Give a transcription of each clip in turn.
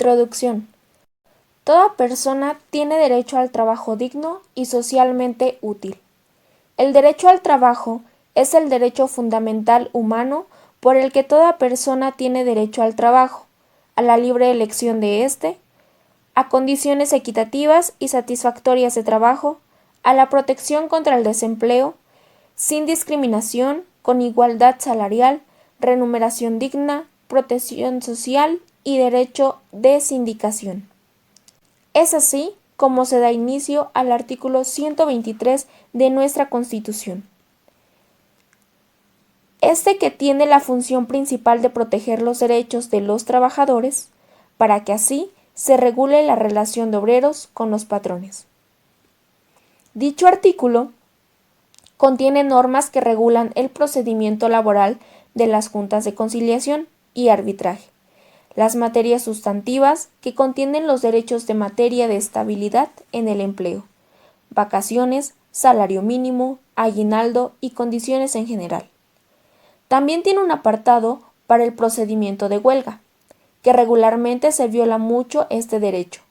Introducción. Toda persona tiene derecho al trabajo digno y socialmente útil. El derecho al trabajo es el derecho fundamental humano por el que toda persona tiene derecho al trabajo, a la libre elección de éste, a condiciones equitativas y satisfactorias de trabajo, a la protección contra el desempleo, sin discriminación, con igualdad salarial, remuneración digna, protección social y derecho de sindicación. Es así como se da inicio al artículo 123 de nuestra Constitución. Este que tiene la función principal de proteger los derechos de los trabajadores, para que así se regule la relación de obreros con los patrones. Dicho artículo contiene normas que regulan el procedimiento laboral de las juntas de conciliación y arbitraje, las materias sustantivas que contienen los derechos de materia de estabilidad en el empleo, vacaciones, salario mínimo, aguinaldo y condiciones en general. También tiene un apartado para el procedimiento de huelga, que regularmente se viola mucho este derecho.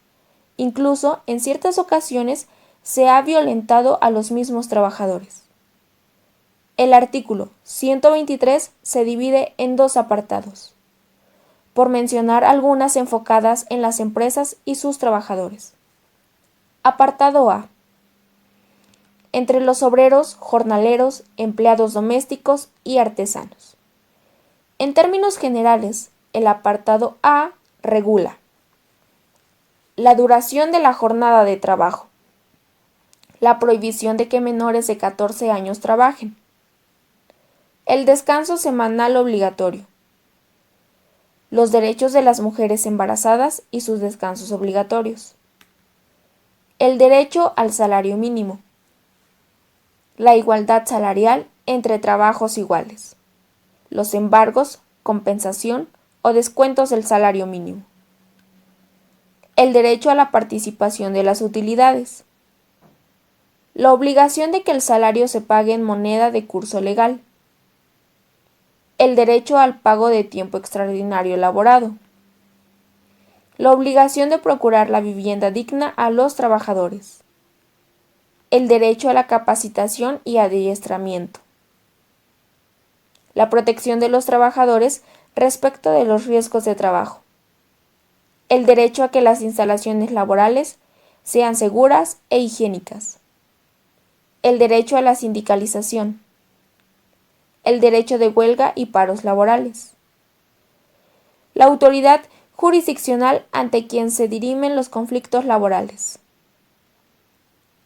Incluso, en ciertas ocasiones, se ha violentado a los mismos trabajadores. El artículo 123 se divide en dos apartados, por mencionar algunas enfocadas en las empresas y sus trabajadores. Apartado A. Entre los obreros, jornaleros, empleados domésticos y artesanos. En términos generales, el apartado A regula la duración de la jornada de trabajo, la prohibición de que menores de 14 años trabajen, el descanso semanal obligatorio, los derechos de las mujeres embarazadas y sus descansos obligatorios, el derecho al salario mínimo, la igualdad salarial entre trabajos iguales, los embargos, compensación o descuentos del salario mínimo, el derecho a la participación de las utilidades, la obligación de que el salario se pague en moneda de curso legal, el derecho al pago de tiempo extraordinario laborado, la obligación de procurar la vivienda digna a los trabajadores, el derecho a la capacitación y adiestramiento, la protección de los trabajadores respecto de los riesgos de trabajo, el derecho a que las instalaciones laborales sean seguras e higiénicas, el derecho a la sindicalización, el derecho de huelga y paros laborales, la autoridad jurisdiccional ante quien se dirimen los conflictos laborales,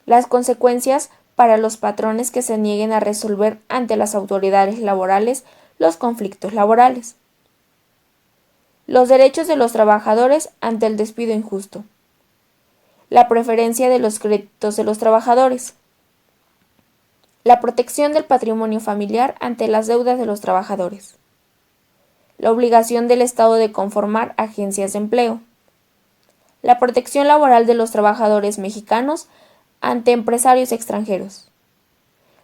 las consecuencias para los patrones que se nieguen a resolver ante las autoridades laborales los conflictos laborales, los derechos de los trabajadores ante el despido injusto, la preferencia de los créditos de los trabajadores, la protección del patrimonio familiar ante las deudas de los trabajadores, la obligación del Estado de conformar agencias de empleo, la protección laboral de los trabajadores mexicanos ante empresarios extranjeros,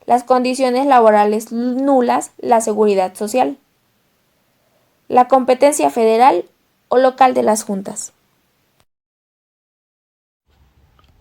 las condiciones laborales nulas, la seguridad social, la competencia federal o local de las juntas.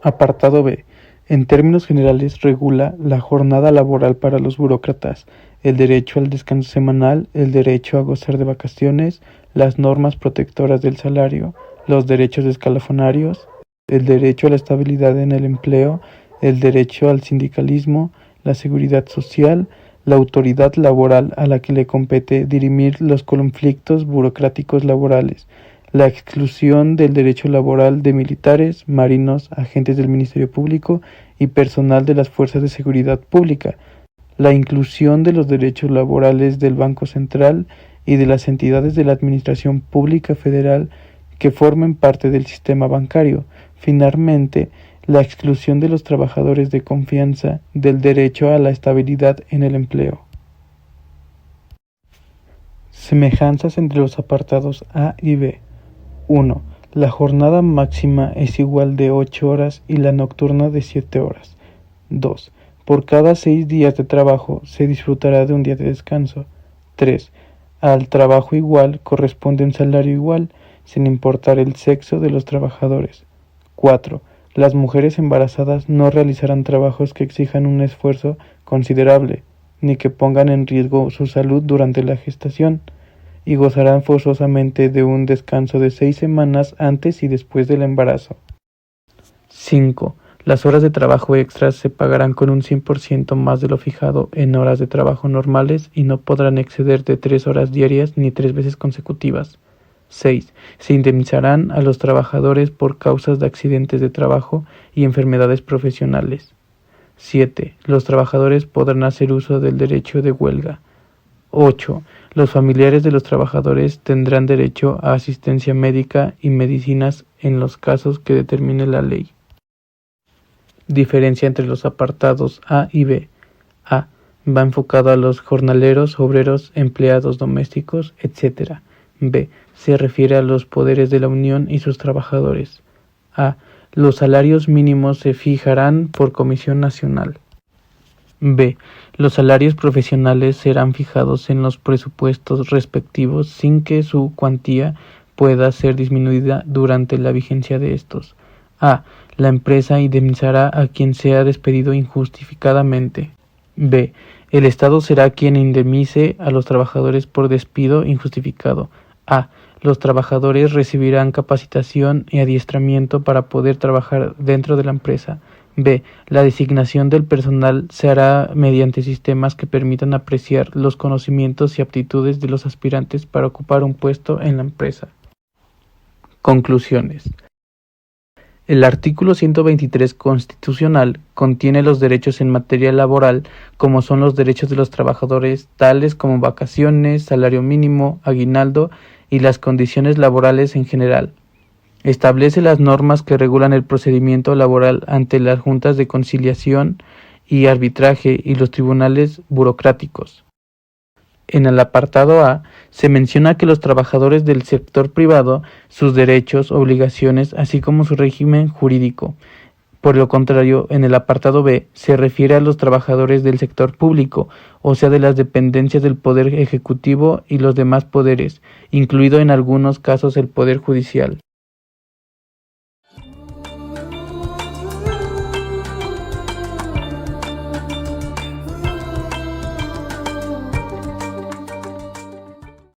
Apartado B. En términos generales regula la jornada laboral para los burócratas, el derecho al descanso semanal, el derecho a gozar de vacaciones, las normas protectoras del salario, los derechos escalafonarios, el derecho a la estabilidad en el empleo, el derecho al sindicalismo, la seguridad social, la autoridad laboral a la que le compete dirimir los conflictos burocráticos laborales, la exclusión del derecho laboral de militares, marinos, agentes del Ministerio Público y personal de las fuerzas de seguridad pública, la inclusión de los derechos laborales del Banco Central y de las entidades de la Administración Pública Federal que formen parte del sistema bancario. Finalmente, la exclusión de los trabajadores de confianza del derecho a la estabilidad en el empleo. Semejanzas entre los apartados A y B. 1. La jornada máxima es igual de 8 horas y la nocturna de 7 horas. 2. Por cada 6 días de trabajo se disfrutará de un día de descanso. 3. Al trabajo igual corresponde un salario igual, sin importar el sexo de los trabajadores. 4. Las mujeres embarazadas no realizarán trabajos que exijan un esfuerzo considerable, ni que pongan en riesgo su salud durante la gestación, y gozarán forzosamente de un descanso de 6 semanas antes y después del embarazo. 5. Las horas de trabajo extras se pagarán con un 100% más de lo fijado en horas de trabajo normales y no podrán exceder de 3 horas diarias ni 3 veces consecutivas. 6. Se indemnizarán a los trabajadores por causas de accidentes de trabajo y enfermedades profesionales. 7. Los trabajadores podrán hacer uso del derecho de huelga. 8. Los familiares de los trabajadores tendrán derecho a asistencia médica y medicinas en los casos que determine la ley. Diferencia entre los apartados A y B. A. Va enfocado a los jornaleros, obreros, empleados domésticos, etc. B. Se refiere a los poderes de la Unión y sus trabajadores. A. Los salarios mínimos se fijarán por Comisión Nacional. B. Los salarios profesionales serán fijados en los presupuestos respectivos sin que su cuantía pueda ser disminuida durante la vigencia de estos. A. La empresa indemnizará a quien sea despedido injustificadamente. B. El Estado será quien indemnice a los trabajadores por despido injustificado. A. Los trabajadores recibirán capacitación y adiestramiento para poder trabajar dentro de la empresa. B. La designación del personal se hará mediante sistemas que permitan apreciar los conocimientos y aptitudes de los aspirantes para ocupar un puesto en la empresa. Conclusiones. El artículo 123 constitucional contiene los derechos en materia laboral, como son los derechos de los trabajadores, tales como vacaciones, salario mínimo, aguinaldo y las condiciones laborales en general. Establece las normas que regulan el procedimiento laboral ante las juntas de conciliación y arbitraje y los tribunales burocráticos. En el apartado A se menciona que los trabajadores del sector privado, sus derechos, obligaciones, así como su régimen jurídico. Por lo contrario, en el apartado B se refiere a los trabajadores del sector público, o sea de las dependencias del Poder Ejecutivo y los demás poderes, incluido en algunos casos el Poder Judicial.